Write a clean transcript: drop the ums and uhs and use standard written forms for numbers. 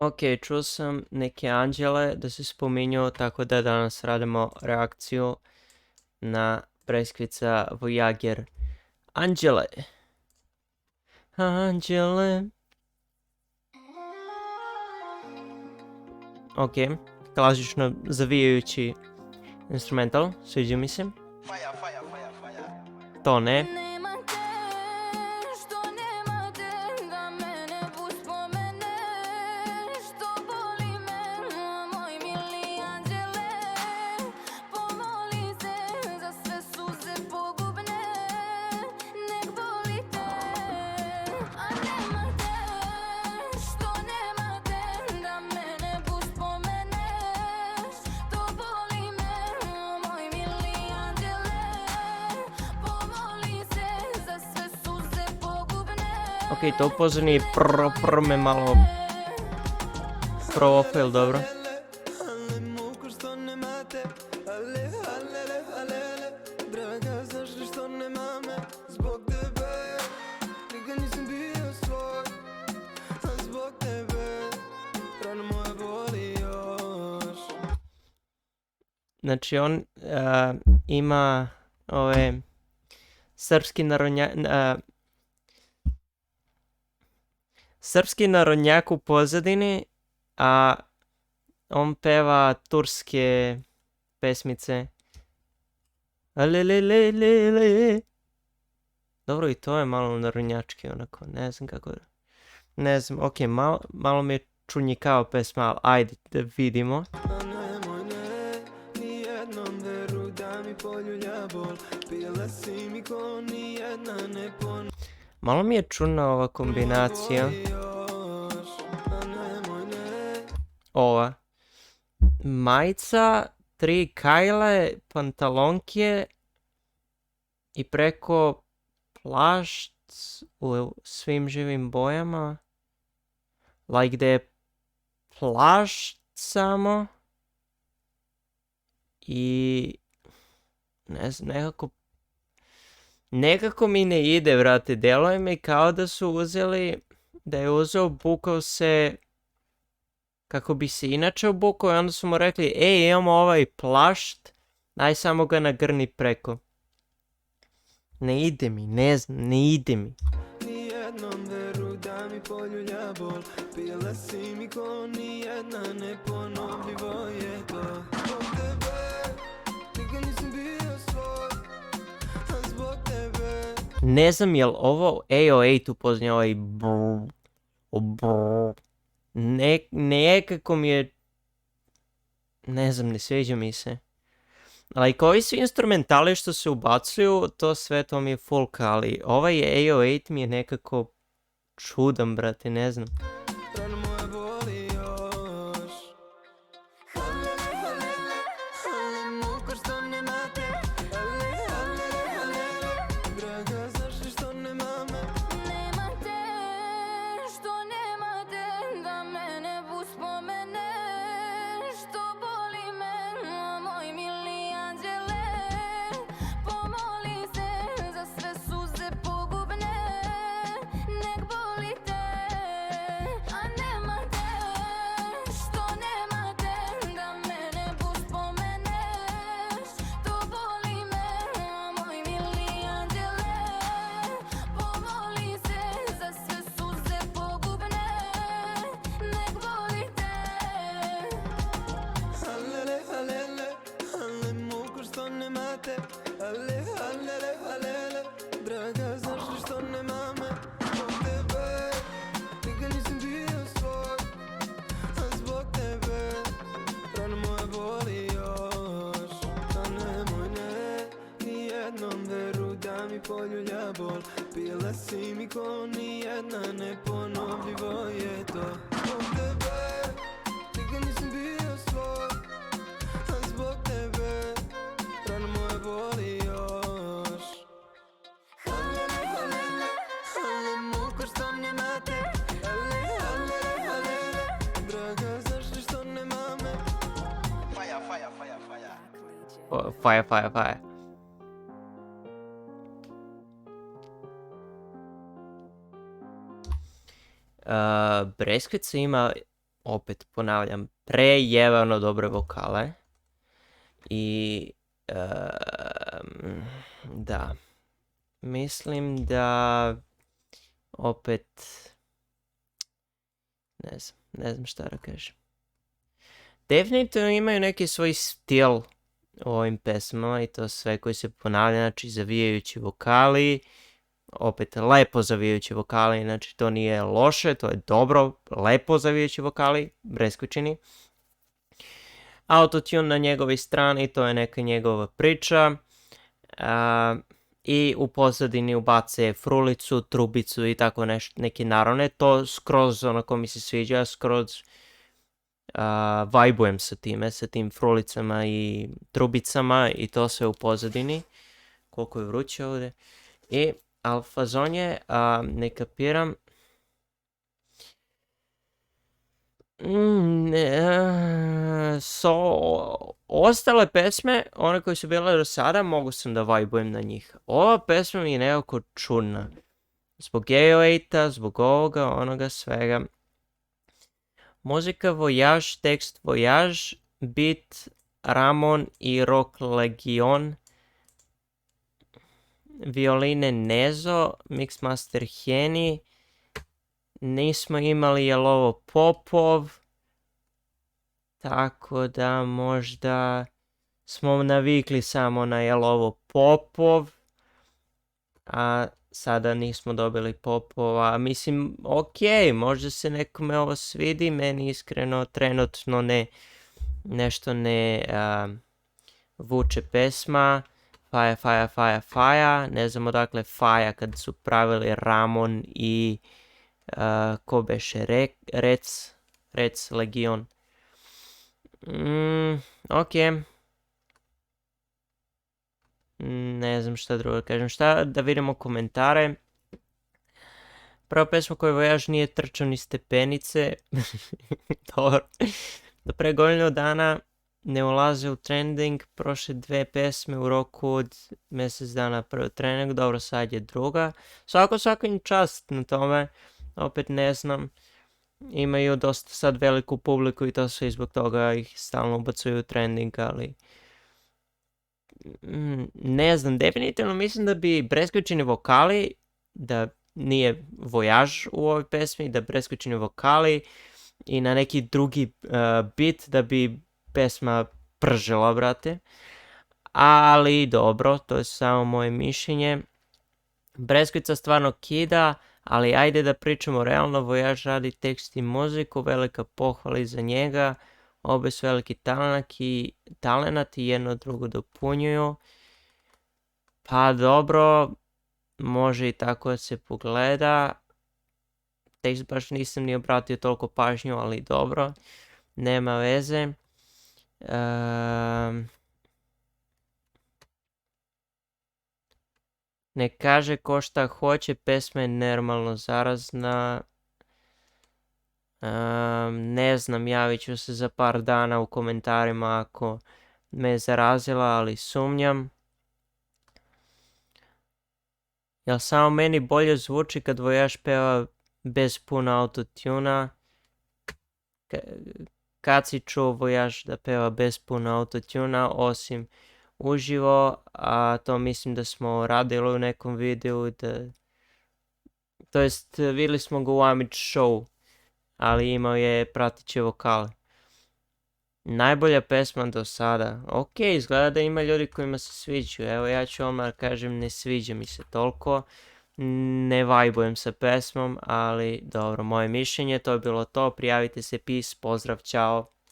Ok, čuo sam neke anđele da se spominju, tako da danas radimo reakciju na Breskvica Voyager. Anđele. Anđele. Ok, klasično zavijajući instrumental, sviđa mi se. To ne. Ok, to upozorni me malo profil, dobro. Znači on ima ove srpski narodnjak u pozadini, a on peva turske pesmice. Alelelelele. Dobro, i to je malo narodnjački, onako, ne znam kako da... Ne znam, ok, malo mi je čunjikao pesma, ali ajde da vidimo. Malo mi je čudna ova kombinacija. Ova. Majica, 3 kajle, pantalonke i preko plašt u svim živim bojama. Like da je plašt samo. I ne znam, nekako mi ne ide, vrate. Deluje mi kao da su uzeli, da je uzeo, obukao se kako bi se inače obukao i onda su mu rekli, ej, imamo ovaj plašt, daj samo ga nagrni preko. Ne ide mi, ne znam, ne ide mi. Ne znam jel ovo 808 upoznao ovaj nekako mi je, ne znam, ne sviđa mi se. Like, ovi svi instrumentali što se ubacuju, to sve to mi je folka, ali ovaj 808 mi je nekako čudan, brate, ne znam. Poljulja bol, pila si mi ko nijedna, neponovljivo je to. Zbog tebe, nikad nisam bio svoj, a zbog tebe, rano moje boli još. Halele, halele, halele, muka što nema te, halele, halele, halele, draga, zašto što nema me? Faja, faja, faja, faja. Faja, faja, faja. Breskvica ima opet ponavljam, prejevano dobre vokale. I da, mislim da opet ne znam šta da kažem. Definitivno imaju neki svoj stil u ovim pesmama i to sve koji se ponavlja, znači zavijajući vokali, opet lepo zavijajući vokali, znači to nije loše, to je dobro, lepo zavijajući vokali, Breskvičini. Autotune na njegovoj strani, to je neka njegova priča. I u pozadini ubace frulicu, trubicu i tako neke narone. To skroz onako mi se sviđa, skroz vajbujem sa time, sa tim frulicama i trubicama i to sve u pozadini. Koliko je vruće ovdje. I fazon je, ne kapiram, ostale pesme, one koje su bile do sada, mogu sam da vajbujem na njih. Ova pesma mi je nekako čudna. Zbog 808-a, zbog ovoga, onoga svega. Muzika Voyage, tekst Voyage, beat Ramon i Rock Legion, violine Nezo, mixmaster Heni, nismo imali Jelovo Popov, tako da možda smo navikli samo na Jelovo Popov, a sada nismo dobili Popova. Mislim, okej, možda se nekome ovo svidi, meni iskreno trenutno nešto ne vuče pesma. Faja, ne znam odakle Faja kad su pravili Ramon i ko beše Rec Legion. Ok. Ne znam šta drugo kažem. Šta da vidimo komentare. Prva pesma koju Voyage nije trčao ni stepenice. Dobro. Do pre godinu dana ne ulaze u trending, prošle 2 pesme u roku od mjesec dana prvi trening, dobro sad je druga. Svakim čast na tome, opet ne znam, imaju dosta sad veliku publiku i to sve i zbog toga ih stalno ubacuju u trending, ali ne znam, definitivno mislim da bi preskočeni vokali, da nije Voyage u ovoj pesmi, da preskočeni vokali i na neki drugi beat da bi pesma pržila, brate. Ali dobro, to je samo moje mišljenje. Breskvica stvarno kida, ali ajde da pričamo realno. Voyage radi tekst i muziku, velika pohvala za njega. Obe su veliki talenat i jedno drugo dopunjuju. Pa dobro, može i tako da se pogleda. Tekst baš nisam ni obratio toliko pažnju, ali dobro, nema veze. Ne kaže ko šta hoće, pesma je normalno zarazna. Ne znam, javit ću se za par dana u komentarima ako me je zarazila, ali sumnjam. Jel samo meni bolje zvuči kad Voyage peva bez puno autotuna? Kad si čuo Voyage da peva bez puno autotuna, osim uživo, a to mislim da smo radili u nekom videu, to jest vidjeli smo ga u Amić show, ali imao je pratiće vokale. Najbolja pesma do sada. Ok, izgleda da ima ljudi kojima se sviđu. Evo ja ću odmah kažem, ne sviđa mi se toliko. Ne vajbujem sa pesmom, ali dobro, moje mišljenje, to je bilo to. Prijavite se, peace, pozdrav, čao.